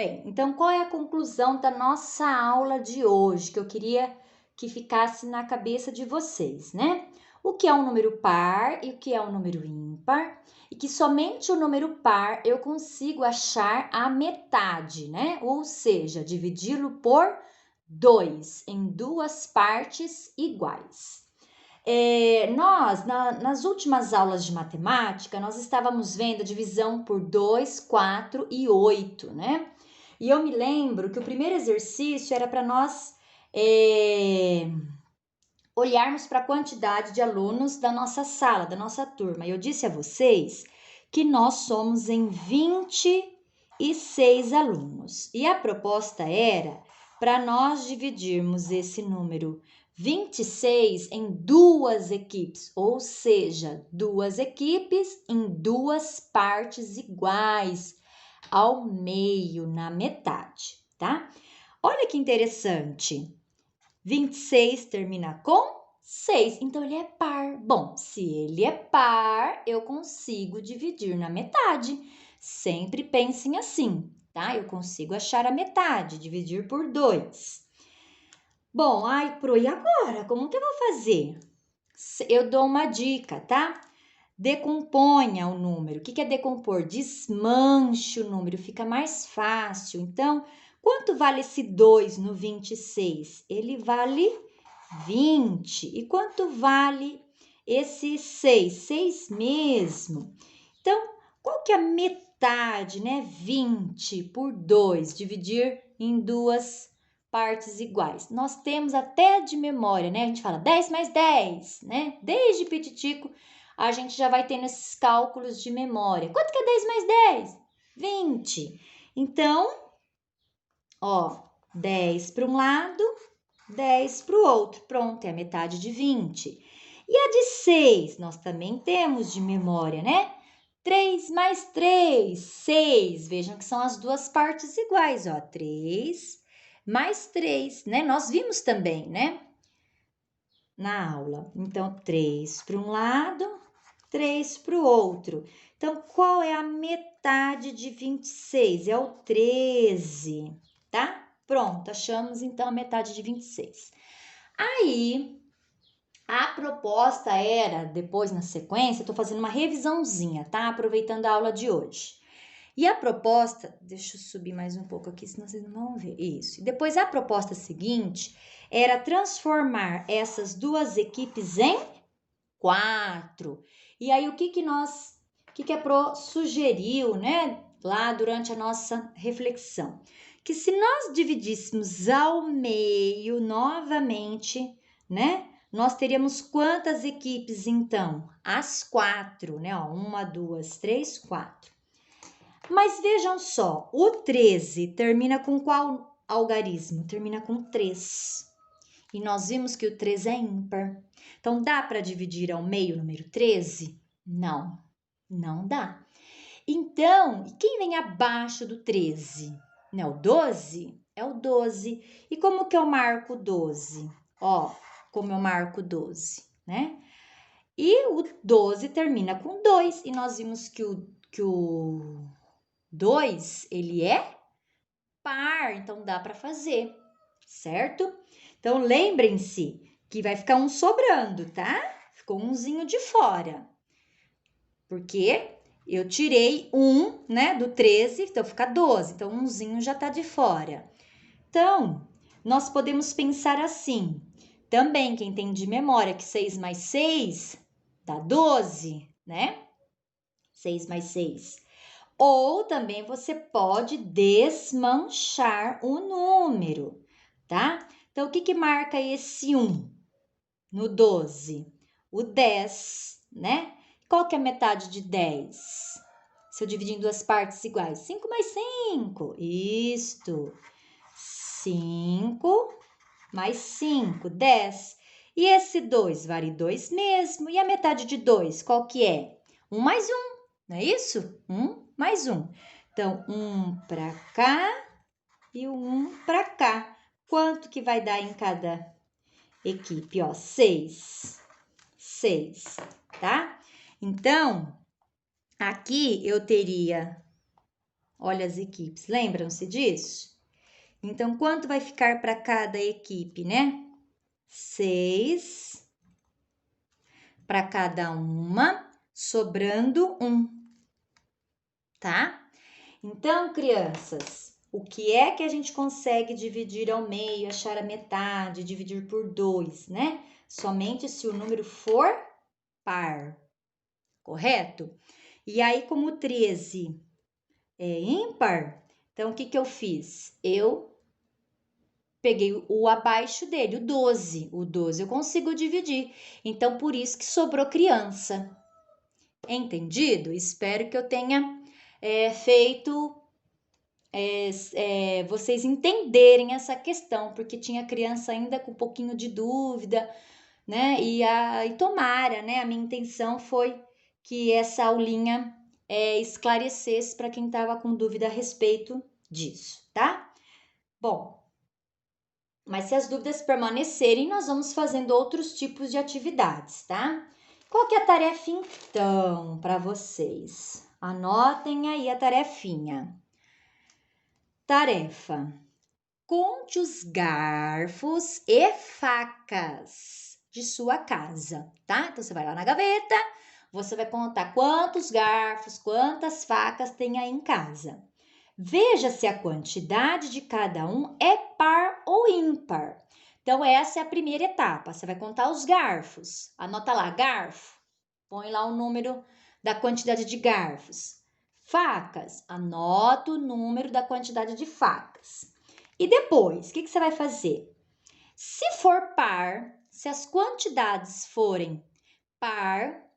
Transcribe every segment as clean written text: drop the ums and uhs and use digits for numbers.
Bem, então qual é a conclusão da nossa aula de hoje, que eu queria que ficasse na cabeça de vocês, né? O que é um número par e o que é um número ímpar, e que somente o número par eu consigo achar a metade, né? Ou seja, dividi-lo por 2, em duas partes iguais. Nas últimas aulas de matemática, nós estávamos vendo a divisão por 2, 4 e 8, né? E eu me lembro que o primeiro exercício era para nós olharmos para a quantidade de alunos da nossa sala, da nossa turma. E eu disse a vocês que nós somos em 26 alunos. E a proposta era para nós dividirmos esse número 26 em duas equipes, ou seja, duas equipes em duas partes iguais, ao meio, na metade, tá? Olha que interessante. 26 termina com 6, então ele é par. Bom, se ele é par, eu consigo dividir na metade. Sempre pensem assim, tá? Eu consigo achar a metade, dividir por 2. Bom, e agora? Como que eu vou fazer? Eu dou uma dica, tá? Decomponha o número. O que é decompor? Desmanche o número, fica mais fácil. Então, quanto vale esse 2 no 26? Ele vale 20. E quanto vale esse 6? 6 mesmo. Então, qual que é a metade, né? 20 por 2, dividir em duas partes iguais. Nós temos até de memória, né? A gente fala 10 mais 10, né? Desde petitico, a gente já vai tendo esses cálculos de memória. Quanto que é 10 mais 10? 20. Então, ó, 10 para um lado, 10 para o outro. Pronto, é a metade de 20. E a de 6, nós também temos de memória, né? 3 mais 3, 6. Vejam que são as duas partes iguais, ó. 3 mais 3, né? Nós vimos também, né? Na aula. Então, 3 para um lado, 3 para o outro. Então, qual é a metade de 26? É o 13, tá? Pronto, achamos então a metade de 26. Aí, a proposta era, depois na sequência, eu tô fazendo uma revisãozinha, tá? Aproveitando a aula de hoje. E a proposta, deixa eu subir mais um pouco aqui, senão vocês não vão ver. Isso. E depois a proposta seguinte era transformar essas duas equipes em 4. E aí o que a Pro sugeriu, né, lá durante a nossa reflexão? Que se nós dividíssemos ao meio novamente, né, nós teríamos quantas equipes então? As 4, né, ó, 1, 2, 3, 4. Mas vejam só, o 13 termina com qual algarismo? Termina com 3. E nós vimos que o 3 é ímpar. Então, dá para dividir ao meio o número 13? Não, não dá. Então, quem vem abaixo do 13? Né, o 12? É o 12. E como que eu marco 12? Ó, como eu marco 12, né? E o 12 termina com 2. E nós vimos que o 2, ele é par, então dá para fazer, certo? Então, lembrem-se que vai ficar um sobrando, tá? Ficou umzinho de fora. Porque eu tirei 1, né, do 13, então fica 12. Então, umzinho já tá de fora. Então, nós podemos pensar assim. Também, quem tem de memória que 6 mais 6 dá 12, né? 6 mais 6. Ou também você pode desmanchar o número, tá? Então, o que marca esse 1 no 12? O 10, né? Qual que é a metade de 10? Se eu dividir em duas partes iguais. 5 mais 5. Isto. 5 mais 5, 10. E esse 2 vale 2 mesmo. E a metade de 2, qual que é? 1 mais 1, não é isso? 1 mais 1. Então, 1 para cá e o 1 para cá. Quanto que vai dar em cada equipe? Ó, 6. 6, tá? Então, aqui eu teria Olha as equipes, lembram-se disso? Então, quanto vai ficar para cada equipe, né? 6 para cada uma, sobrando 1, tá? Então, crianças, o que é que a gente consegue dividir ao meio, achar a metade, dividir por 2, né? Somente se o número for par, correto? E aí, como o 13 é ímpar, então o que eu fiz? Eu peguei o abaixo dele, o 12. O 12 eu consigo dividir. Então, por isso que sobrou criança. Entendido? Espero que eu tenha feito vocês entenderem essa questão, porque tinha criança ainda com um pouquinho de dúvida, né? E tomara, né? A minha intenção foi que essa aulinha esclarecesse para quem estava com dúvida a respeito disso, tá? Bom, mas se as dúvidas permanecerem, nós vamos fazendo outros tipos de atividades, tá? Qual que é a tarefa então para vocês? Anotem aí a tarefinha. Tarefa: conte os garfos e facas de sua casa, tá? Então você vai lá na gaveta, você vai contar quantos garfos, quantas facas tem aí em casa. Veja se a quantidade de cada um é par ou ímpar. Então, essa é a primeira etapa. Você vai contar os garfos. Anota lá, garfo. Põe lá o número da quantidade de garfos. Facas. Anota o número da quantidade de facas. E depois, o que você vai fazer? Se for par, se as quantidades forem par,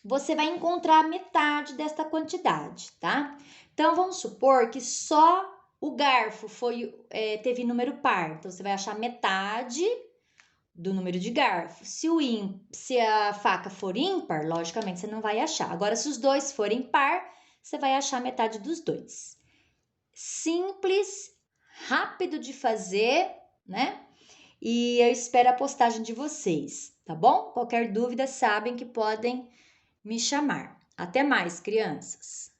você vai encontrar metade desta quantidade, tá? Então, vamos supor que só o garfo teve número par. Então, você vai achar metade do número de garfo. Se a faca for ímpar, logicamente, você não vai achar. Agora, se os dois forem par, você vai achar metade dos dois. Simples, rápido de fazer, né? E eu espero a postagem de vocês, tá bom? Qualquer dúvida, sabem que podem me chamar. Até mais, crianças!